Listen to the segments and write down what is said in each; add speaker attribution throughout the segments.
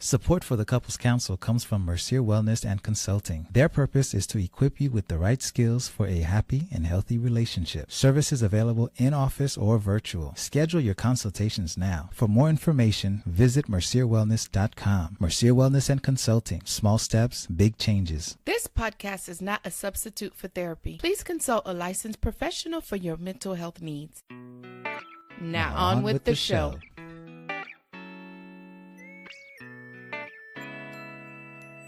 Speaker 1: Support for the Couples Council comes from Mercier Wellness and Consulting. Their purpose is to equip you with the right skills for a happy and healthy relationship. Services available in office or virtual. Schedule your consultations now. For more information, visit mercierwellness.com. Mercier Wellness and Consulting. Small steps, big changes.
Speaker 2: This podcast is not a substitute for therapy. Please consult a licensed professional for your mental health needs. Now on with the show.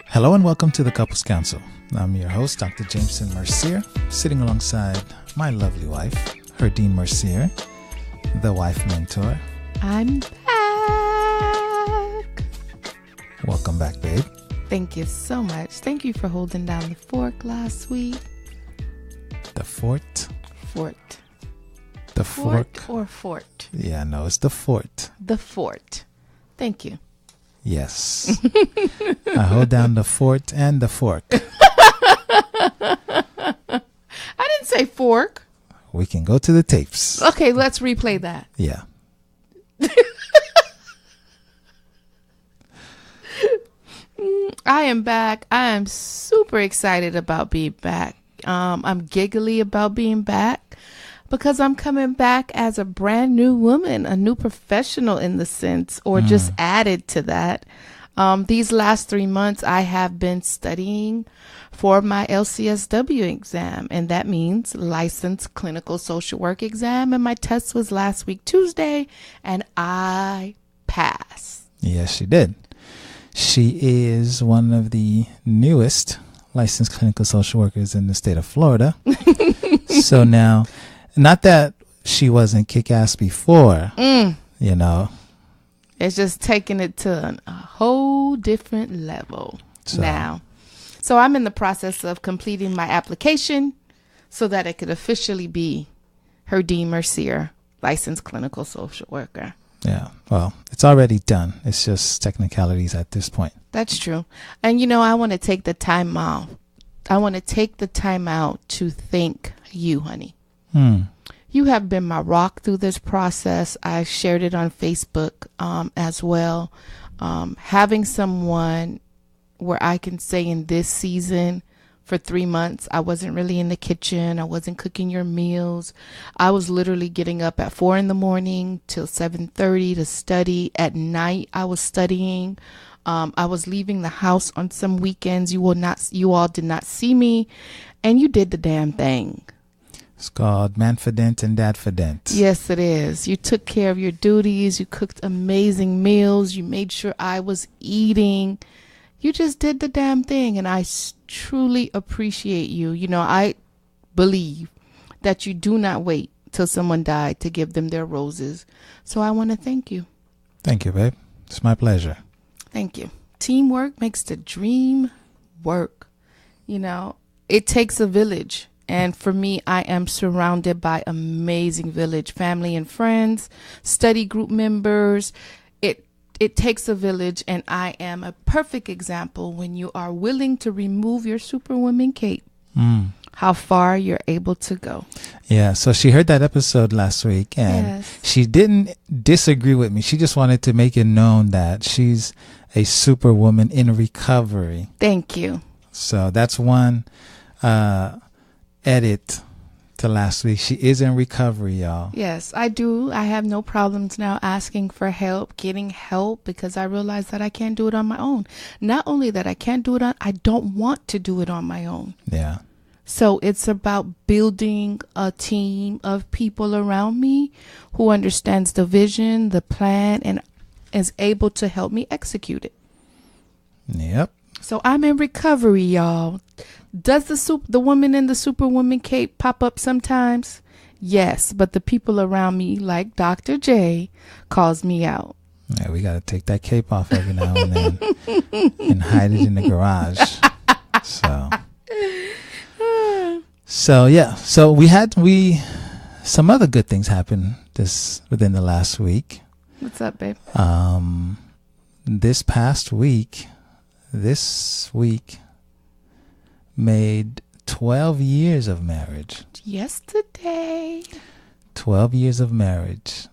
Speaker 1: Hello and welcome to the Couples Council. I'm your host, Dr. Jameson Mercier, sitting alongside my lovely wife, Herdine Mercier, the wife mentor.
Speaker 2: I'm back.
Speaker 1: Welcome back, babe.
Speaker 2: Thank you so much. Thank you for holding down the fork last week.
Speaker 1: The fort?
Speaker 2: Fort.
Speaker 1: The fork?
Speaker 2: Or fort?
Speaker 1: Yeah, no, it's the fort.
Speaker 2: The fort. Thank you.
Speaker 1: Yes. I hold down the fort and the fork.
Speaker 2: I didn't say fork.
Speaker 1: We can go to the tapes.
Speaker 2: Okay, let's replay that.
Speaker 1: Yeah.
Speaker 2: I am back. I am super excited about being back. I'm giggly about being back because I'm coming back as a brand new woman, a new professional in the sense, or just added to that. These last 3 months, I have been studying for my LCSW exam, and that means licensed clinical social work exam. And my test was last week, Tuesday, and I passed.
Speaker 1: Yes, she did. She is one of the newest licensed clinical social workers in the state of Florida. So now, not that she wasn't kick-ass before, you know.
Speaker 2: It's just taking it to a whole different level now. So I'm in the process of completing my application so that it could officially be Herdine Mercier, licensed clinical social worker.
Speaker 1: Yeah, well, it's already done. It's just technicalities at this point.
Speaker 2: That's true. And, you know, I want to take the time out. I want to take the time out to thank you, honey. You have been my rock through this process. I shared it on Facebook as well. Having someone where I can say in this season for 3 months, I wasn't really in the kitchen. I wasn't cooking your meals. I was literally getting up at 4 a.m. till 7:30 to study. At night, I was studying. I was leaving the house on some weekends. You all did not see me, and you did the damn thing.
Speaker 1: It's called Manfident and Dadfident.
Speaker 2: Yes, it is. You took care of your duties. You cooked amazing meals. You made sure I was eating. You just did the damn thing, and I truly appreciate you. You know, I believe that you do not wait till someone died to give them their roses. So I want to thank you.
Speaker 1: Thank you, babe. It's my pleasure.
Speaker 2: Thank you. Teamwork makes the dream work. You know, it takes a village. And for me, I am surrounded by amazing village, family and friends, study group members. It takes a village, and I am a perfect example when you are willing to remove your superwoman cape, how far you're able to go.
Speaker 1: Yeah, so she heard that episode last week, and she didn't disagree with me. She just wanted to make it known that she's a superwoman in recovery.
Speaker 2: Thank you.
Speaker 1: So that's one edit to last week. She is in recovery, y'all.
Speaker 2: Yes, I do. I have no problems now asking for help, getting help, because I realize that I can't do it on my own. Not only that I can't do it I don't want to do it on my own.
Speaker 1: Yeah.
Speaker 2: So it's about building a team of people around me who understands the vision, the plan, and is able to help me execute it.
Speaker 1: Yep.
Speaker 2: So I'm in recovery, y'all. Does the woman in the superwoman cape pop up sometimes? Yes, but the people around me, like Dr. J, calls me out.
Speaker 1: Yeah, we got to take that cape off every now and then and hide it in the garage. So yeah. So some other good things happened within the last week.
Speaker 2: What's up, babe?
Speaker 1: This week made 12 years of marriage.
Speaker 2: Yesterday.
Speaker 1: 12 years of marriage.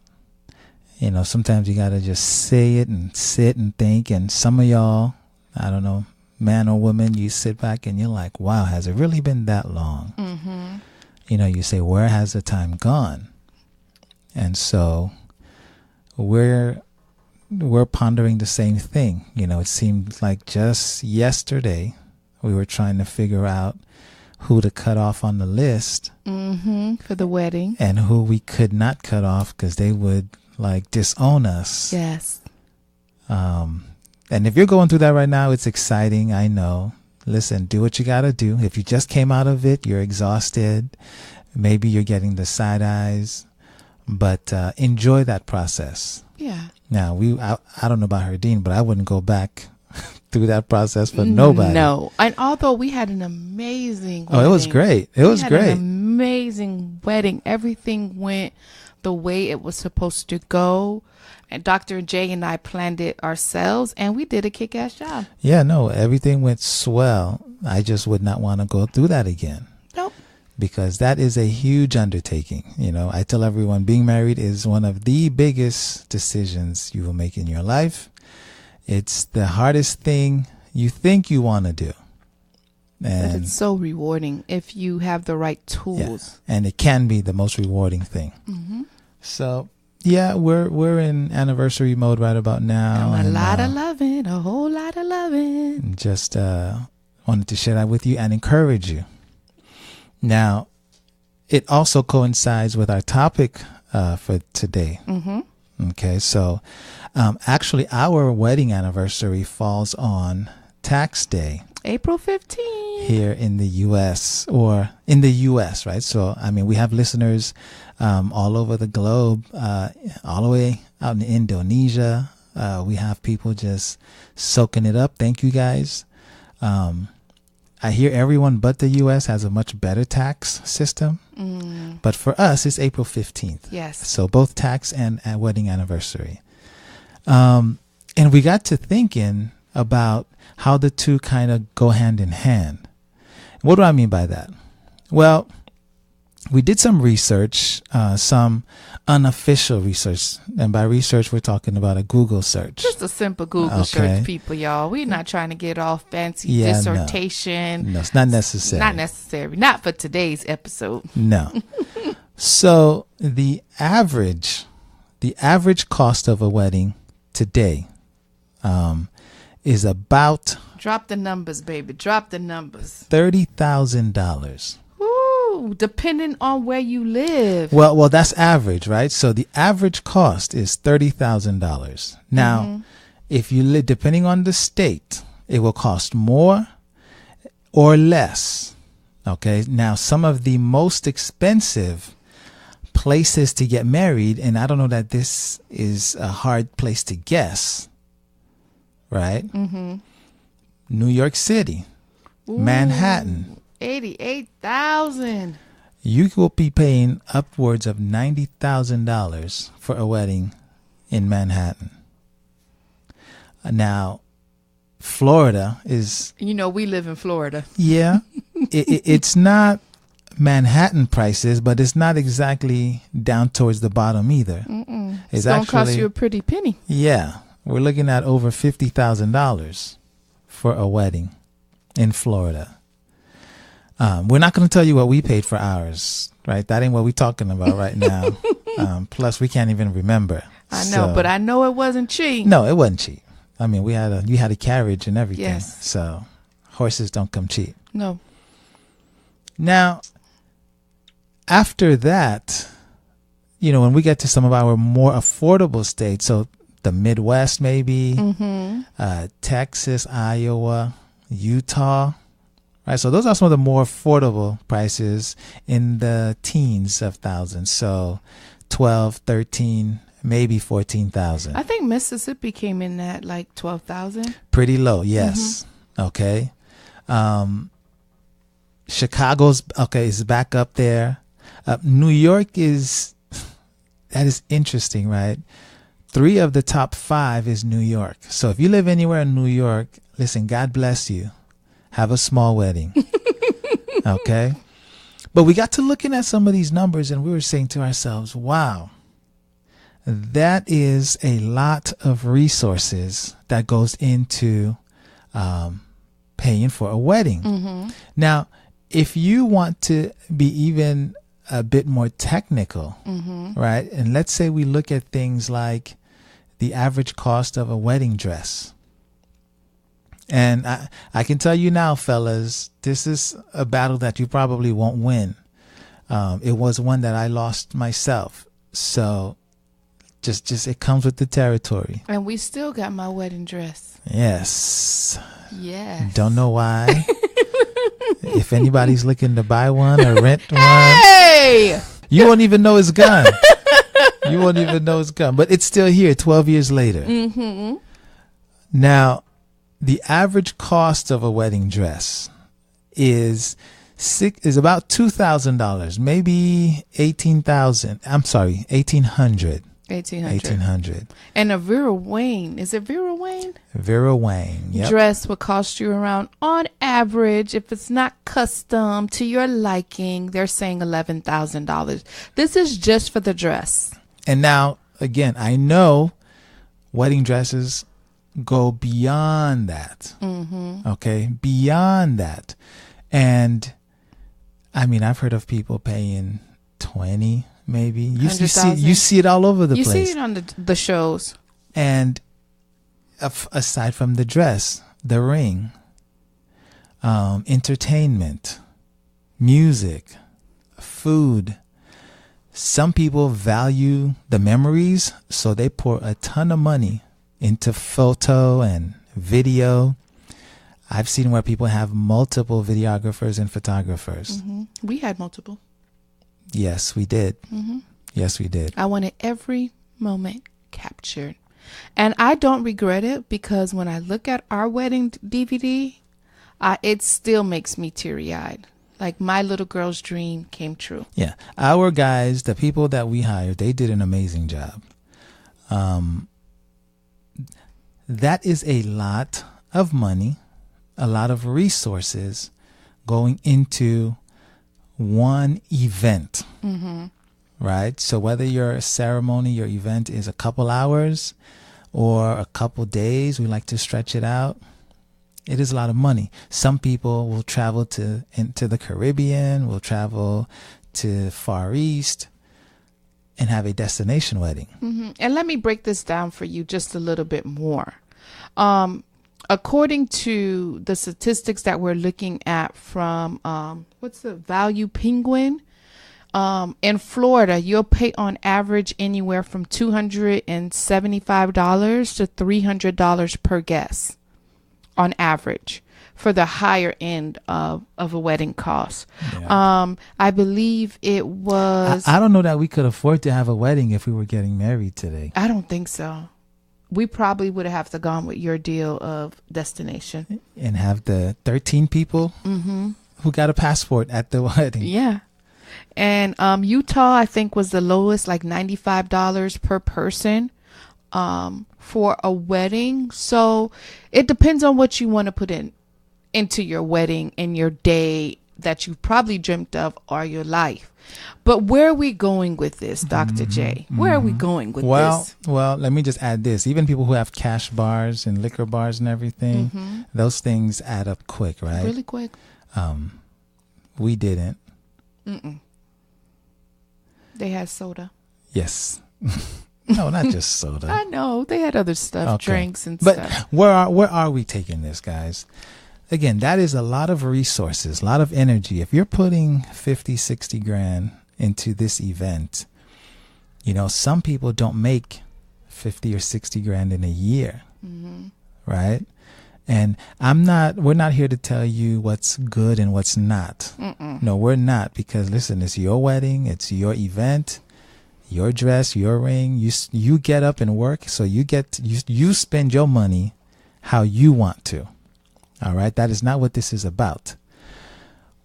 Speaker 1: sometimes you got to just say it and sit and think. And some of y'all, I don't know, man or woman, you sit back and you're like, wow, has it really been that long? Mm-hmm. You say, where has the time gone? And so we're pondering the same thing. It seemed like just yesterday we were trying to figure out who to cut off on the list
Speaker 2: for the wedding,
Speaker 1: and who we could not cut off because they would disown us.
Speaker 2: Yes.
Speaker 1: And if you're going through that right now, it's exciting. I know. Listen, do what you got to do. If you just came out of it, you're exhausted. Maybe you're getting the side eyes, but enjoy that process.
Speaker 2: Yeah.
Speaker 1: Now, I don't know about her, Dean, but I wouldn't go back through that process for nobody.
Speaker 2: No. And although we had an amazing wedding.
Speaker 1: Oh, it was great. It was great.
Speaker 2: An amazing wedding. Everything went the way it was supposed to go. And Dr. J and I planned it ourselves, and we did a kick-ass job.
Speaker 1: Yeah, no, everything went swell. I just would not want to go through that again.
Speaker 2: Nope.
Speaker 1: Because that is a huge undertaking. I tell everyone being married is one of the biggest decisions you will make in your life. It's the hardest thing you think you want to do. And
Speaker 2: but it's so rewarding if you have the right tools.
Speaker 1: Yeah, and it can be the most rewarding thing. Mm-hmm. So, yeah, we're in anniversary mode right about now.
Speaker 2: And a lot of loving, a whole lot of loving.
Speaker 1: Just wanted to share that with you and encourage you. Now, it also coincides with our topic for today. Mm-hmm. Okay, so actually our wedding anniversary falls on tax day.
Speaker 2: April 15th.
Speaker 1: Here in the U.S. or in the U.S., right? So, we have listeners all over the globe, all the way out in Indonesia. We have people just soaking it up. Thank you, guys. I hear everyone but the U.S. has a much better tax system. But for us, it's April 15th.
Speaker 2: Yes.
Speaker 1: So both tax and wedding anniversary. And we got to thinking about how the two kind of go hand in hand. What do I mean by that? Well, we did some research, some unofficial research. And by research, we're talking about a Google search.
Speaker 2: Just a simple Google search, people, y'all. We're not trying to get all fancy dissertation.
Speaker 1: No, it's not necessary.
Speaker 2: Not necessary. Not for today's episode.
Speaker 1: No. So the average cost of a wedding today is about...
Speaker 2: Drop the numbers, baby. Drop the numbers.
Speaker 1: $30,000.
Speaker 2: Ooh, depending on where you live.
Speaker 1: Well, that's average, right? So the average cost is $30,000. Now, if you live, depending on the state, it will cost more or less. Okay. Now, some of the most expensive places to get married, and I don't know that this is a hard place to guess, right? Mm-hmm. New York City, ooh, Manhattan.
Speaker 2: 88,000.
Speaker 1: You will be paying upwards of $90,000 for a wedding in Manhattan. Now, Florida is...
Speaker 2: we live in Florida.
Speaker 1: Yeah. It's not Manhattan prices, but it's not exactly down towards the bottom either.
Speaker 2: It's going to cost you a pretty penny.
Speaker 1: Yeah. We're looking at over $50,000 for a wedding in Florida. We're not going to tell you what we paid for ours, right? That ain't what we're talking about right now. Plus, we can't even remember.
Speaker 2: I know, but I know it wasn't cheap.
Speaker 1: No, it wasn't cheap. We had a carriage and everything.
Speaker 2: Yes.
Speaker 1: So horses don't come cheap.
Speaker 2: No. Now,
Speaker 1: after that, when we get to some of our more affordable states, so the Midwest maybe, Texas, Iowa, Utah, right? So those are some of the more affordable prices in the teens of thousands. So 12, 13, maybe 14,000.
Speaker 2: I think Mississippi came in at like 12,000.
Speaker 1: Pretty low, yes. Okay. Chicago's is back up there. New York that is interesting, right? 3 of the top 5 is New York. So if you live anywhere in New York, listen, God bless you. Have a small wedding. Okay? But we got to looking at some of these numbers and we were saying to ourselves, wow, that is a lot of resources that goes into paying for a wedding. Now, if you want to be even a bit more technical, right? And let's say we look at things like the average cost of a wedding dress. And I can tell you now, fellas, this is a battle that you probably won't win. It was one that I lost myself. So just it comes with the territory.
Speaker 2: And we still got my wedding dress.
Speaker 1: Yes.
Speaker 2: Yes.
Speaker 1: Don't know why. If anybody's looking to buy one or rent one,
Speaker 2: hey,
Speaker 1: you won't even know it's gone. You won't even know it's gone. But it's still here 12 years later. Now, the average cost of a wedding dress is about $2,000, maybe $18,000. I'm sorry, $1,800. $1,800.
Speaker 2: And a Vera Wayne, is it Vera Wayne?
Speaker 1: Vera Wayne, yep.
Speaker 2: Dress will cost you around, on average, if it's not custom to your liking, they're saying $11,000. This is just for the dress.
Speaker 1: And now, again, I know wedding dresses go beyond that. Okay, beyond that. And I mean, I've heard of people paying 20, maybe. You see it all over the place.
Speaker 2: You see it on the shows.
Speaker 1: And aside from the dress, the ring, entertainment, music, food. Some people value the memories, so they pour a ton of money into photo and video. I've seen where people have multiple videographers and photographers.
Speaker 2: We had multiple.
Speaker 1: Yes, we did. Yes, we did.
Speaker 2: I wanted every moment captured. And I don't regret it, because when I look at our wedding DVD, it still makes me teary-eyed. Like, my little girl's dream came true.
Speaker 1: Yeah. Our guys, the people that we hired, they did an amazing job. That is a lot of money, a lot of resources going into one event, right? So whether your ceremony, your event is a couple hours or a couple days, we like to stretch it out. It is a lot of money. Some people will travel into the Caribbean, will travel to Far East and have a destination wedding.
Speaker 2: And let me break this down for you just a little bit more. According to the statistics that we're looking at from, what's the Value Penguin? In Florida, you'll pay on average anywhere from $275 to $300 per guest on average for the higher end of a wedding cost. Yeah. I believe it was...
Speaker 1: I don't know that we could afford to have a wedding if we were getting married today.
Speaker 2: I don't think so. We probably would have to gone with your deal of destination.
Speaker 1: And have the 13 people who got a passport at the wedding.
Speaker 2: Yeah. And Utah, I think, was the lowest, like $95 per person for a wedding. So it depends on what you want to put into your wedding and your day that you probably dreamt of all your life. But where are we going with this, Dr. J? Where are we going with this?
Speaker 1: Well, let me just add this. Even people who have cash bars and liquor bars and everything, those things add up quick, right?
Speaker 2: Really quick.
Speaker 1: We didn't.
Speaker 2: They had soda.
Speaker 1: Yes. No, not just soda.
Speaker 2: I know. They had other stuff, drinks and
Speaker 1: but
Speaker 2: stuff.
Speaker 1: Where are we taking this, guys? Again, that is a lot of resources, a lot of energy. If you're putting 50, 60 grand into this event, you know, some people don't make 50 or 60 grand in a year, right? And we're not here to tell you what's good and what's not. No, we're not, because listen, it's your wedding, it's your event, your dress, your ring. You get up and work, so you spend your money how you want to. All right, that is not what this is about.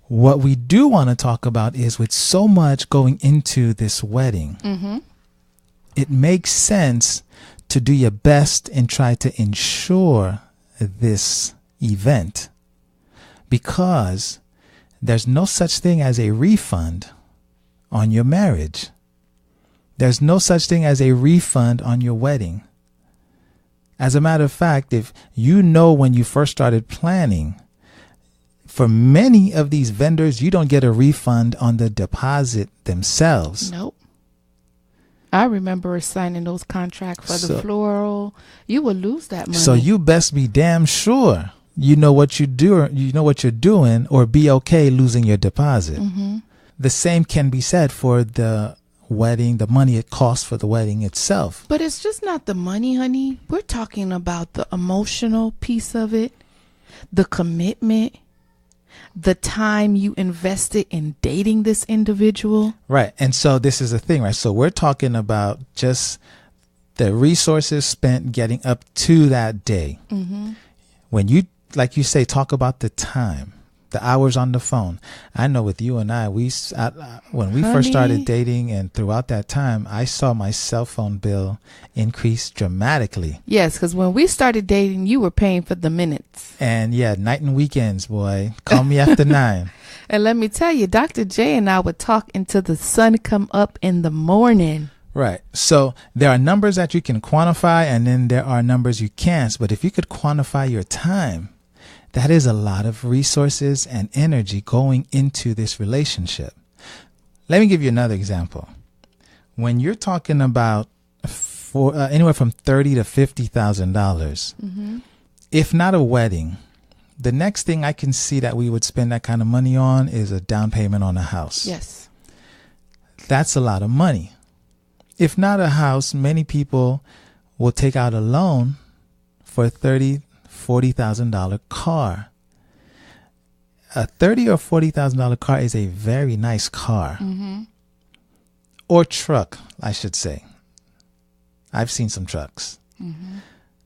Speaker 1: What we do want to talk about is, with so much going into this wedding, it makes sense to do your best and try to insure this event, because there's no such thing as a refund on your marriage. There's no such thing as a refund on your wedding. As a matter of fact, if you know when you first started planning, for many of these vendors, you don't get a refund on the deposit themselves.
Speaker 2: Nope. I remember signing those contracts for the floral. You will lose that money.
Speaker 1: So you best be damn sure you know what you're doing, or be okay losing your deposit. Mm-hmm. The same can be said for the wedding, the money it costs for the wedding itself.
Speaker 2: But it's just not the money, honey. We're talking about the emotional piece of it, the commitment, the time you invested in dating this individual.
Speaker 1: Right. And so this is the thing, right? So we're talking about just the resources spent getting up to that day. Mm-hmm. When you, like you say, talk about the time, the hours on the phone. I know with you and I, when we first started dating and throughout that time, I saw my cell phone bill increase dramatically.
Speaker 2: Yes, because when we started dating, you were paying for the minutes.
Speaker 1: And yeah, night and weekends, boy. Call me after 9.
Speaker 2: And let me tell you, Dr. J and I would talk until the sun come up in the morning.
Speaker 1: Right. So there are numbers that you can quantify, and then there are numbers you can't. But if you could quantify your time, that is a lot of resources and energy going into this relationship. Let me give you another example. When you're talking about anywhere from $30,000 to $50,000, mm-hmm. if not a wedding, the next thing I can see that we would spend that kind of money on is a down payment on a house.
Speaker 2: Yes.
Speaker 1: That's a lot of money. If not a house, many people will take out a loan for a $40,000 car. A $30,000 or $40,000 car is a very nice car. Mm-hmm. Or truck, I should say. I've seen some trucks. Mm-hmm.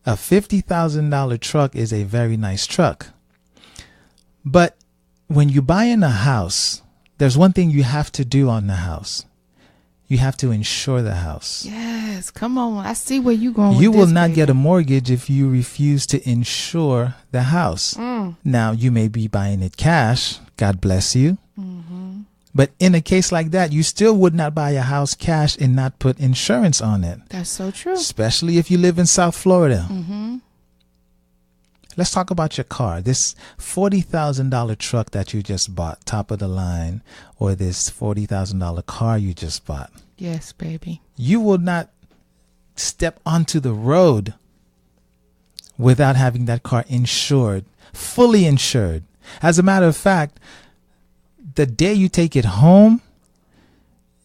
Speaker 1: A $50,000 truck is a very nice truck. But when you buy in a house, there's one thing you have to do on the house. You have to insure the house.
Speaker 2: Yes, come on. I see where you're going with
Speaker 1: You will
Speaker 2: this,
Speaker 1: not
Speaker 2: baby.
Speaker 1: get a mortgage if you refuse to insure the house. Now, you may be buying it cash. God bless you. Mm-hmm. But in a case like that, you still would not buy a house cash and not put insurance on it.
Speaker 2: That's so true.
Speaker 1: Especially if you live in South Florida. Mm-hmm. Let's talk about your car. This $40,000 truck that you just bought, top of the line, or this $40,000 car you just bought.
Speaker 2: Yes, baby.
Speaker 1: You will not step onto the road without having that car insured, fully insured. As a matter of fact, the day you take it home,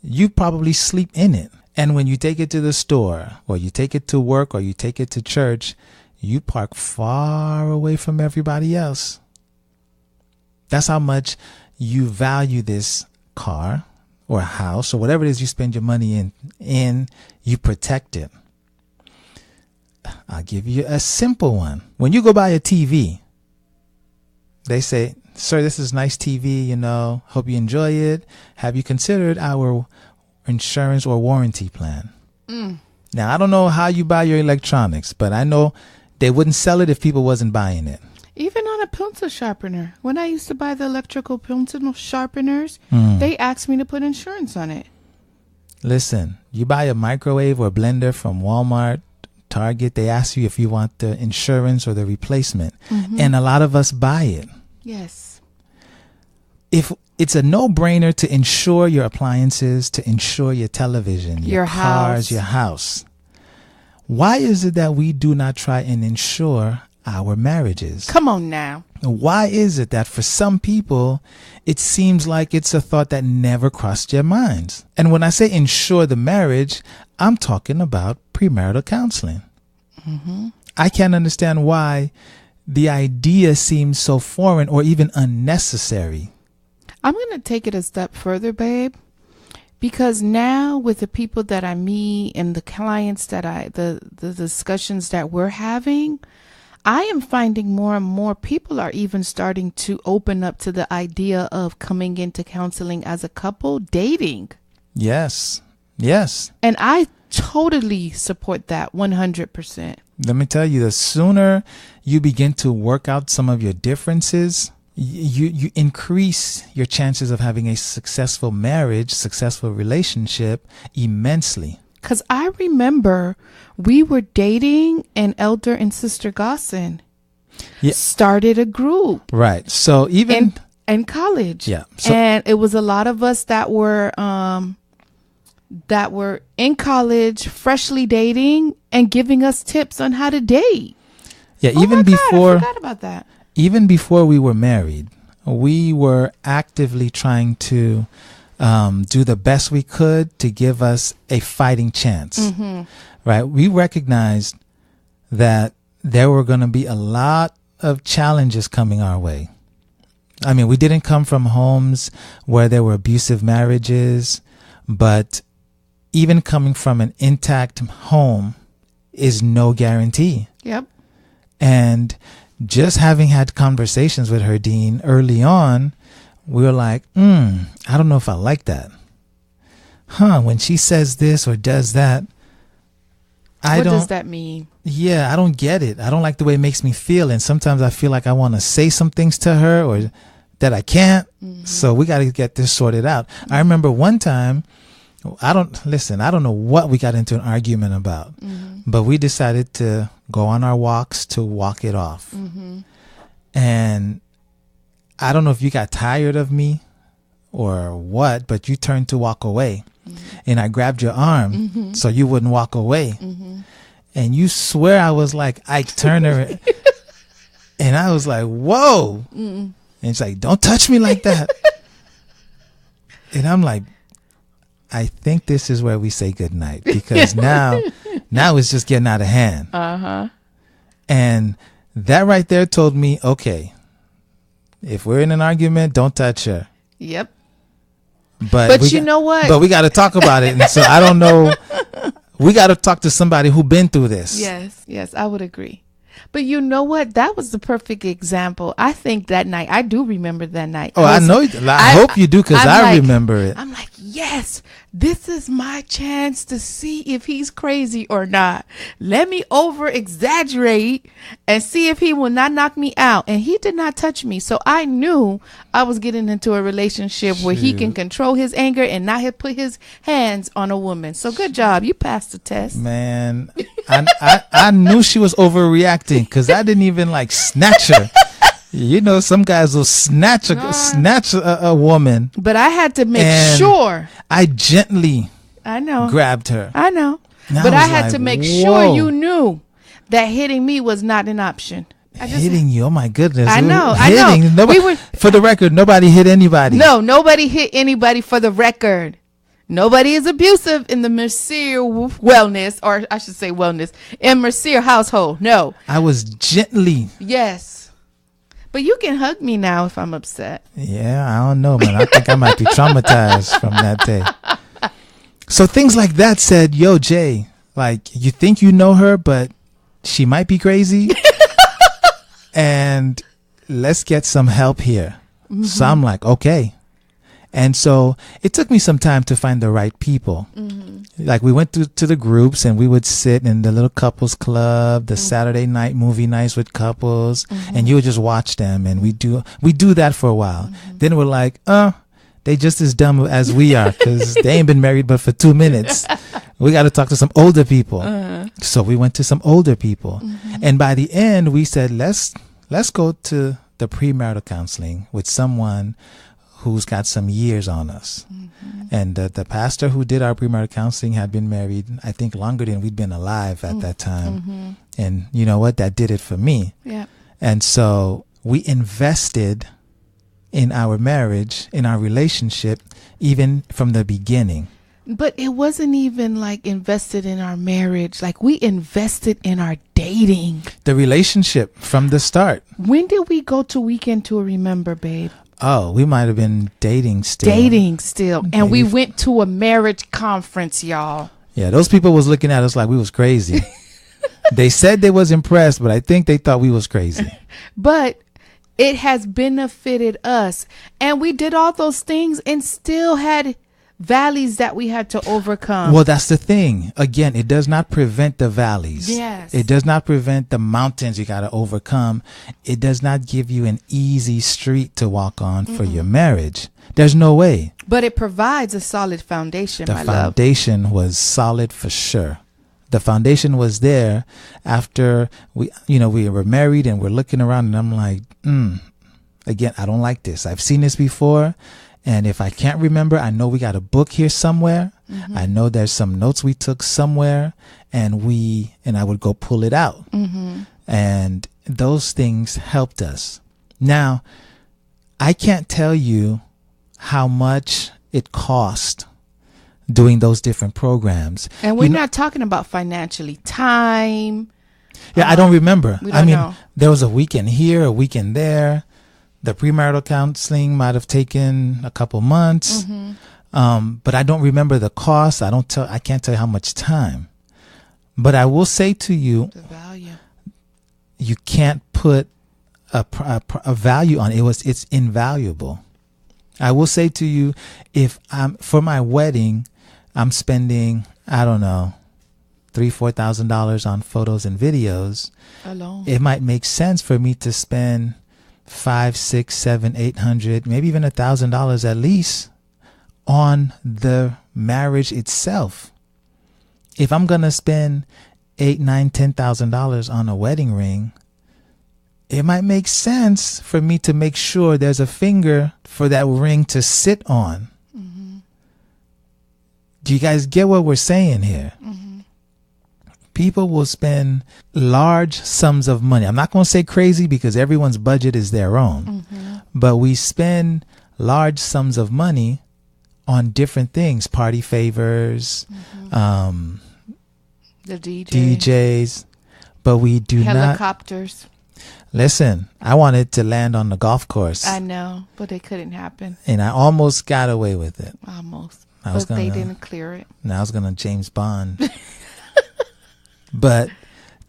Speaker 1: you probably sleep in it. And when you take it to the store, or you take it to work, or you take it to church, you park far away from everybody else. That's how much you value this car or house or whatever it is you spend your money in, you protect it. I'll give you a simple one. When you go buy a TV, they say, "Sir, this is nice TV, hope you enjoy it. Have you considered our insurance or warranty plan?" Now, I don't know how you buy your electronics, but I know they wouldn't sell it if people wasn't buying it.
Speaker 2: Even on a pencil sharpener. When I used to buy the electrical pencil sharpeners, they asked me to put insurance on it.
Speaker 1: Listen, you buy a microwave or blender from Walmart, Target, they ask you if you want the insurance or the replacement. Mm-hmm. And a lot of us buy it.
Speaker 2: Yes.
Speaker 1: If it's a no-brainer to insure your appliances, to insure your television, your cars, your house. Why is it that we do not try and insure our marriages?
Speaker 2: Come on now.
Speaker 1: Why is it that for some people, it seems like it's a thought that never crossed their minds? And when I say insure the marriage, I'm talking about premarital counseling. Mm-hmm. I can't understand why the idea seems so foreign or even unnecessary.
Speaker 2: I'm going to take it a step further, babe. Because now with the people that I meet and the clients that the discussions that we're having, I am finding more and more people are even starting to open up to the idea of coming into counseling as a couple, dating.
Speaker 1: Yes. Yes.
Speaker 2: And I totally support that 100%.
Speaker 1: Let me tell you, the sooner you begin to work out some of your differences, you increase your chances of having a successful marriage, successful relationship immensely.
Speaker 2: Because I remember we were dating, and Elder and Sister Gosson started a group.
Speaker 1: Right. So even
Speaker 2: in college.
Speaker 1: Yeah.
Speaker 2: And it was a lot of us that were in college, freshly dating, and giving us tips on how to date.
Speaker 1: Yeah.
Speaker 2: I forgot about that.
Speaker 1: Even before we were married, we were actively trying to do the best we could to give us a fighting chance. Mm-hmm. Right. We recognized that there were going to be a lot of challenges coming our way. I mean, we didn't come from homes where there were abusive marriages, but even coming from an intact home is no guarantee.
Speaker 2: Yep.
Speaker 1: And just having had conversations with her, Dean, early on, we were like, I don't know if I like that. When she says this or does that, what
Speaker 2: does that mean?
Speaker 1: Yeah, I don't get it. I don't like the way it makes me feel. And sometimes I feel like I want to say some things to her or that I can't. Mm-hmm. So we got to get this sorted out. Mm-hmm. I remember one time, I don't know what we got into an argument about, but we decided to go on our walks to walk it off. Mm-hmm. And I don't know if you got tired of me or what, but you turned to walk away. Mm-hmm. And I grabbed your arm so you wouldn't walk away. Mm-hmm. And you swear I was like Ike Turner. And I was like, whoa. Mm-mm. And it's like, don't touch me like that. And I'm like, I think this is where we say goodnight, because now it's just getting out of hand. Uh-huh. And that right there told me, okay, if we're in an argument, don't touch her.
Speaker 2: Yep.
Speaker 1: But
Speaker 2: you know what?
Speaker 1: But we got to talk about it. And so I don't know. We got to talk to somebody who's been through this.
Speaker 2: Yes, I would agree. But you know what? That was the perfect example. I think that night, I do remember that night.
Speaker 1: Oh, I know. I hope you do, because I remember it.
Speaker 2: I'm like, yes, this is my chance to see if he's crazy or not. Let me over exaggerate and see if he will not knock me out. And he did not touch me. So I knew I was getting into a relationship where he can control his anger and not put his hands on a woman. So good job. You passed the test.
Speaker 1: Man, I knew she was overreacting, because I didn't even like snatch her. You know, some guys will snatch a woman.
Speaker 2: But I had to make sure.
Speaker 1: I gently grabbed her.
Speaker 2: I know. But I had to make sure you knew that hitting me was not an option.
Speaker 1: Hitting you? Oh my goodness!
Speaker 2: I know.
Speaker 1: Nobody, for the record, nobody hit anybody.
Speaker 2: No, nobody hit anybody. For the record, nobody is abusive in the Mercier wellness, or I should say wellness, in Mercier household. No,
Speaker 1: I was gently.
Speaker 2: Yes, but you can hug me now if I'm upset.
Speaker 1: Yeah, I don't know, man. I think I might be traumatized from that day. So things like that said, yo, Jay, like, you think you know her, but she might be crazy. And let's get some help here. Mm-hmm. So I'm like, okay. And so it took me some time to find the right people. Mm-hmm. Like, we went to the groups, and we would sit in the little couples club, the Saturday night movie nights with couples, and you would just watch them. And we do that for a while. Mm-hmm. Then we're like, they just as dumb as we are, because they ain't been married but for 2 minutes. We got to talk to some older people. So we went to some older people. Mm-hmm. And by the end, we said, let's go to the premarital counseling with someone who's got some years on us. Mm-hmm. And the pastor who did our premarital counseling had been married, I think, longer than we'd been alive at that time. Mm-hmm. And you know what? That did it for me. Yeah. And so we invested in our marriage, in our relationship, even from the beginning.
Speaker 2: But it wasn't even like invested in our marriage. Like, we invested in our dating.
Speaker 1: The relationship from the start.
Speaker 2: When did we go to Weekend Tour, remember, babe?
Speaker 1: Oh, we might have been dating still.
Speaker 2: And we went to a marriage conference, y'all.
Speaker 1: Yeah, those people was looking at us like we was crazy. They said they was impressed, but I think they thought we was crazy.
Speaker 2: But it has benefited us. And we did all those things and still had valleys that we had to overcome.
Speaker 1: Well, that's the thing. Again, it does not prevent the valleys.
Speaker 2: Yes.
Speaker 1: It does not prevent the mountains you got to overcome. It does not give you an easy street to walk on for your marriage. There's no way.
Speaker 2: But it provides a solid foundation, my love.
Speaker 1: The foundation was solid for sure. The foundation was there after we were married and we're looking around and I'm like, again, I don't like this. I've seen this before. And if I can't remember, I know we got a book here somewhere. I know there's some notes we took somewhere and I would go pull it out. And those things helped us. Now, I can't tell you how much it cost doing those different programs.
Speaker 2: And we're not talking about financially. Time.
Speaker 1: Yeah, I don't remember.
Speaker 2: I mean,
Speaker 1: there was a weekend here, a weekend there. The premarital counseling might have taken a couple months. But I don't remember the cost. I can't tell you how much time. But I will say to you,
Speaker 2: the value.
Speaker 1: You can't put a value on it. It's invaluable. I will say to you, if for my wedding, I'm spending, I don't know, $3,000-$4,000 on photos and videos
Speaker 2: alone.
Speaker 1: It might make sense for me to spend $500, $600, $700, $800, maybe even $1,000 at least on the marriage itself. If I'm gonna spend $8,000, $9,000, $10,000 on a wedding ring, it might make sense for me to make sure there's a finger for that ring to sit on. Do you guys get what we're saying here? People will spend large sums of money. I'm not going to say crazy because everyone's budget is their own. But we spend large sums of money on different things, party favors,
Speaker 2: the
Speaker 1: DJs, but we do
Speaker 2: helicopters.
Speaker 1: Listen, I wanted to land on the golf course.
Speaker 2: I know, but it couldn't happen.
Speaker 1: And I almost got away with it.
Speaker 2: Almost. But they didn't clear it.
Speaker 1: I was going to James Bond. But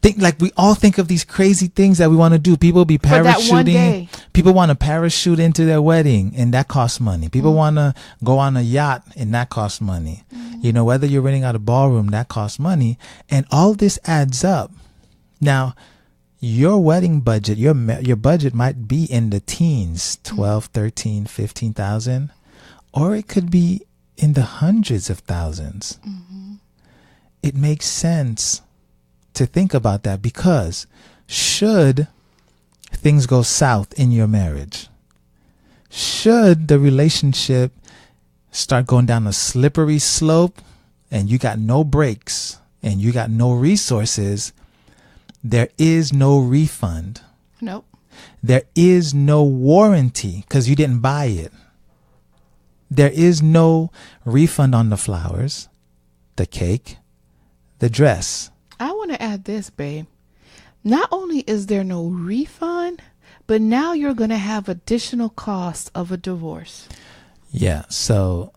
Speaker 1: we all think of these crazy things that we want to do. People be parachuting. People want to parachute into their wedding, and that costs money. People want to go on a yacht, and that costs money. Whether you're renting out a ballroom, that costs money. And all this adds up. Now, your wedding budget, your budget might be in the teens, 12, 13, 15,000, or it could be in the hundreds of thousands. It makes sense to think about that, because should things go south in your marriage, should the relationship start going down a slippery slope and you got no brakes and you got no resources, there is no refund.
Speaker 2: Nope.
Speaker 1: There is no warranty because you didn't buy it. There is no refund on the flowers, the cake, the dress.
Speaker 2: I want to add this, babe. Not only is there no refund, but now you're going to have additional costs of a divorce.
Speaker 1: Yeah. So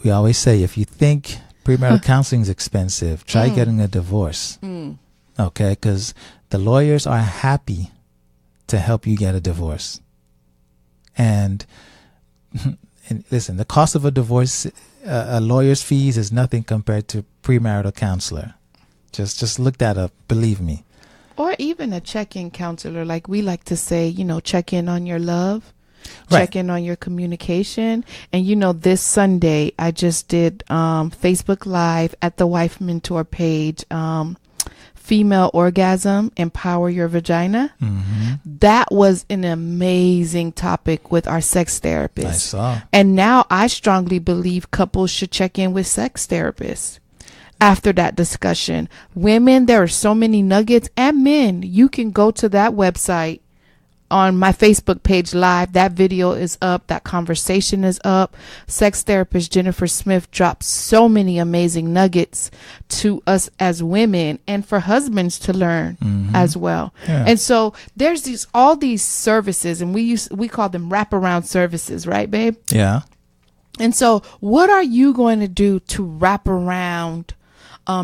Speaker 1: we always say, if you think premarital counseling is expensive, try getting a divorce. Okay. Because the lawyers are happy to help you get a divorce. And listen, the cost of a divorce, a lawyer's fees is nothing compared to premarital counselor. Just look that up. Believe me.
Speaker 2: Or even a check-in counselor. Like we like to say, check in on your love,
Speaker 1: right.
Speaker 2: Check in on your communication. And, this Sunday, I just did Facebook Live at the Wife Mentor page, Female Orgasm, Empower Your Vagina. That was an amazing topic with our sex therapist.
Speaker 1: I saw.
Speaker 2: And now I strongly believe couples should check in with sex therapists. After that discussion, women, there are so many nuggets, and men, you can go to that website on my Facebook page live. That video is up. That conversation is up. Sex therapist Jennifer Smith dropped so many amazing nuggets to us as women and for husbands to learn as well. Yeah. And so there's all these services, and we call them wraparound services, right, babe?
Speaker 1: Yeah.
Speaker 2: And so what are you going to do to wrap around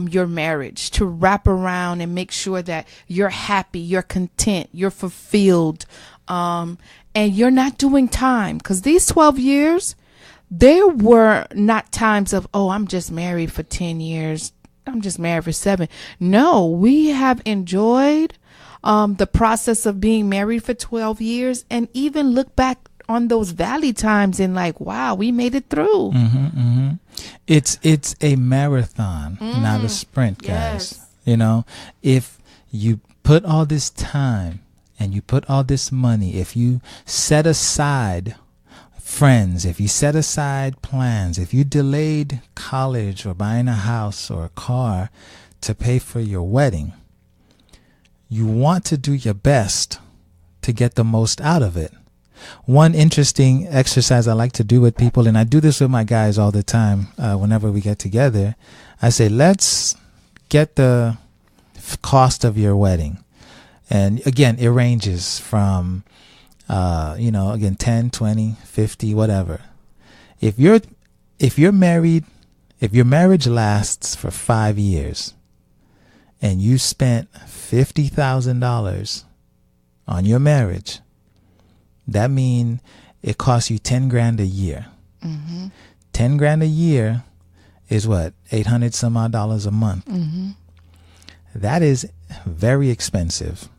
Speaker 2: your marriage, to wrap around and make sure that you're happy, you're content, you're fulfilled, and you're not doing time? Because these 12 years, there were not times of, oh, I'm just married for 10 years. I'm just married for 7. No, we have enjoyed the process of being married for 12 years and even look back on those valley times and like, wow, we made it through.
Speaker 1: It's a marathon, not a sprint, guys. Yes. If you put all this time and you put all this money, if you set aside friends, if you set aside plans, if you delayed college or buying a house or a car to pay for your wedding, you want to do your best to get the most out of it. One interesting exercise I like to do with people, and I do this with my guys all the time whenever we get together, I say, let's get the cost of your wedding. And again, it ranges from, again, 10, 20, 50, whatever. If you're married, if your marriage lasts for 5 years and you spent $50,000 on your marriage, that means it costs you $10,000 a year. $10,000 a year is what? $800 some odd dollars a month. That is very expensive.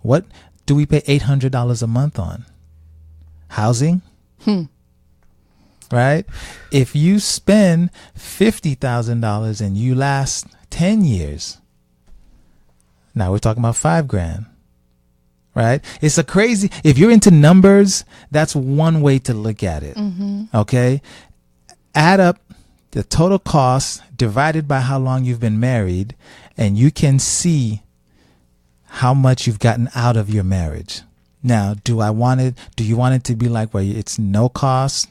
Speaker 1: What do we pay $800 a month on? Housing? Right? If you spend $50,000 and you last 10 years, now we're talking about $5,000. Right? It's a crazy, if you're into numbers, that's one way to look at it. Okay? Add up the total cost divided by how long you've been married, and you can see how much you've gotten out of your marriage. Now, do you want it to be like where it's no cost?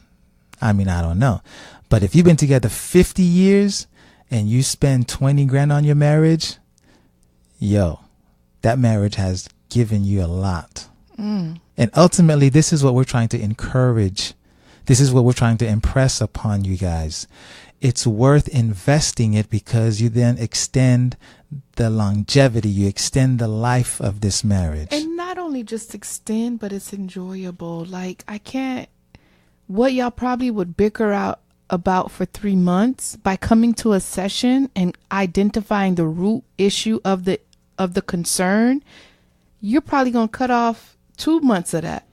Speaker 1: I mean, I don't know. But if you've been together 50 years and you spend $20,000 on your marriage, that marriage has given you a lot. And ultimately, this is what we're trying to encourage. This is what we're trying to impress upon you guys. It's worth investing it because you then extend the longevity, you extend the life of this marriage.
Speaker 2: And not only just extend, but it's enjoyable. Like, what y'all probably would bicker out about for 3 months, by coming to a session and identifying the root issue of the concern, you're probably going to cut off 2 months of that,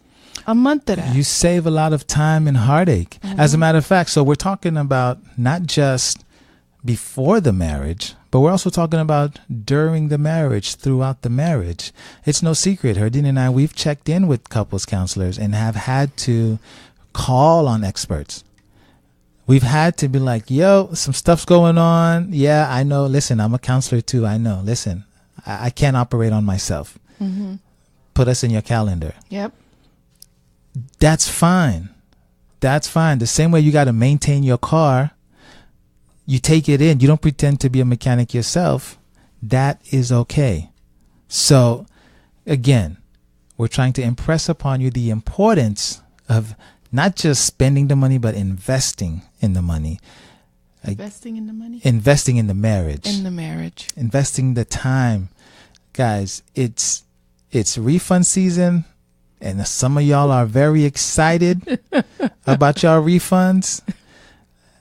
Speaker 2: a month of that.
Speaker 1: You save a lot of time and heartache. As a matter of fact, so we're talking about not just before the marriage, but we're also talking about during the marriage, throughout the marriage. It's no secret. Herdine and I, we've checked in with couples counselors and have had to call on experts. We've had to be like, some stuff's going on. Yeah, I know. Listen, I'm a counselor too. I know. Listen, I can't operate on myself. Put us in your calendar.
Speaker 2: Yep.
Speaker 1: That's fine. That's fine. The same way you got to maintain your car, you take it in. You don't pretend to be a mechanic yourself. That is okay. So, again, we're trying to impress upon you the importance of not just spending the money, but investing in the money.
Speaker 2: Investing in the money?
Speaker 1: Investing in the marriage.
Speaker 2: In the marriage.
Speaker 1: Investing the time. Guys, it's refund season, and some of y'all are very excited about y'all refunds.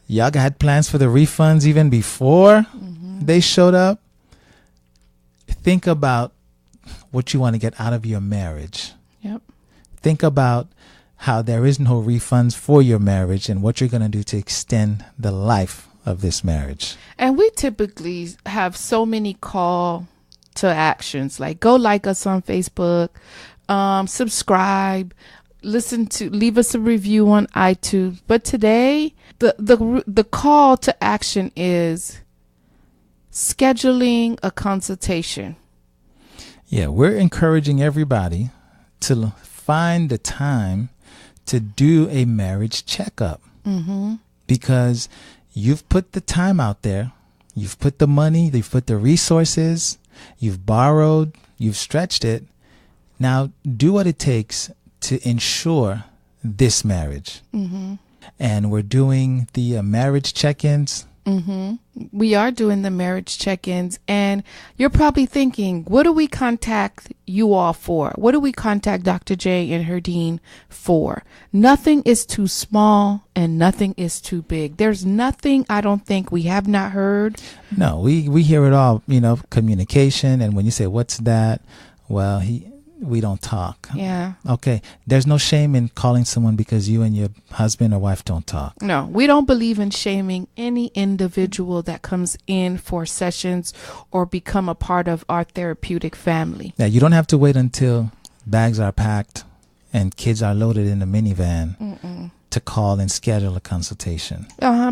Speaker 1: Y'all had plans for the refunds even before they showed up. Think about what you want to get out of your marriage.
Speaker 2: Yep.
Speaker 1: Think about how there is no refunds for your marriage and what you're going to do to extend the life of this marriage.
Speaker 2: And we typically have so many call to actions, like go like us on Facebook, subscribe, leave us a review on iTunes. But today, the call to action is scheduling a consultation.
Speaker 1: Yeah, we're encouraging everybody to find the time to do a marriage checkup, because you've put the time out there, you've put the money, you've put the resources, you've borrowed, you've stretched it. Now do what it takes to ensure this marriage. And we're doing the marriage check-ins
Speaker 2: We are doing the marriage check-ins, and you're probably thinking, what do we contact you all for? What do we contact Dr. J and Herdine for? Nothing is too small and nothing is too big. There's nothing I don't think we have not heard.
Speaker 1: No, we hear it all, communication. And when you say, what's that? Well, we don't talk.
Speaker 2: Yeah.
Speaker 1: Okay. There's no shame in calling someone because you and your husband or wife don't talk.
Speaker 2: No, we don't believe in shaming any individual that comes in for sessions or become a part of our therapeutic family.
Speaker 1: Yeah, you don't have to wait until bags are packed and kids are loaded in the minivan to call and schedule a consultation.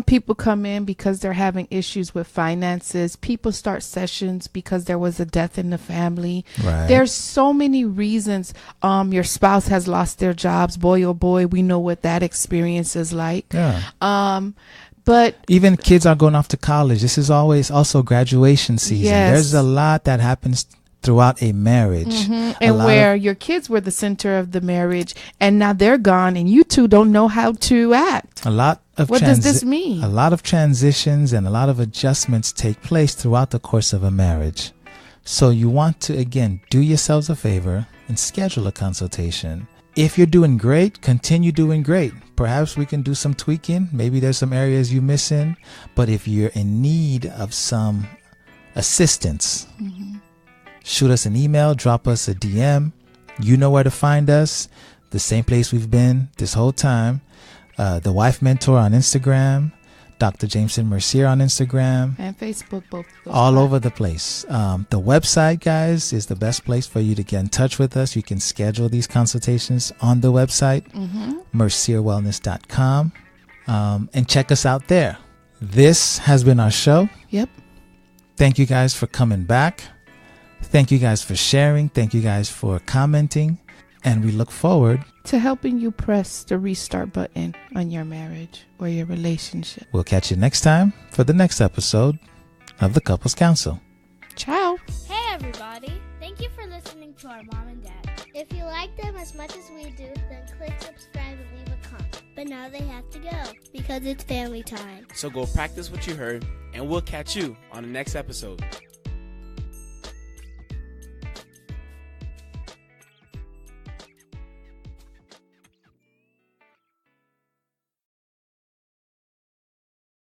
Speaker 2: People come in because they're having issues with finances. People start sessions because there was a death in the family.
Speaker 1: Right.
Speaker 2: There's so many reasons. Your spouse has lost their jobs. Boy, oh boy, we know what that experience is like.
Speaker 1: Yeah.
Speaker 2: But
Speaker 1: even kids are going off to college. This is always also graduation season.
Speaker 2: Yes.
Speaker 1: There's a lot that happens throughout a marriage.
Speaker 2: And where your kids were the center of the marriage and now they're gone and you two don't know how to act.
Speaker 1: What
Speaker 2: does this mean?
Speaker 1: A lot of transitions and a lot of adjustments take place throughout the course of a marriage. So you want to, again, do yourselves a favor and schedule a consultation. If you're doing great, continue doing great. Perhaps we can do some tweaking. Maybe there's some areas you're missing. But if you're in need of some assistance, shoot us an email, drop us a DM. You know where to find us. The same place we've been this whole time. The Wife Mentor on Instagram. Dr. Jameson Mercier on Instagram.
Speaker 2: And Facebook, both.
Speaker 1: All over the place. The website, guys, is the best place for you to get in touch with us. You can schedule these consultations on the website, mercierwellness.com. And check us out there. This has been our show.
Speaker 2: Yep.
Speaker 1: Thank you guys for coming back. Thank you guys for sharing. Thank you guys for commenting. And we look forward
Speaker 2: to helping you press the restart button on your marriage or your relationship.
Speaker 1: We'll catch you next time for the next episode of the Couples Council.
Speaker 2: Ciao.
Speaker 3: Hey everybody. Thank you for listening to our mom and dad. If you like them as much as we do, then click subscribe and leave a comment. But now they have to go because it's family time.
Speaker 4: So go practice what you heard and we'll catch you on the next episode.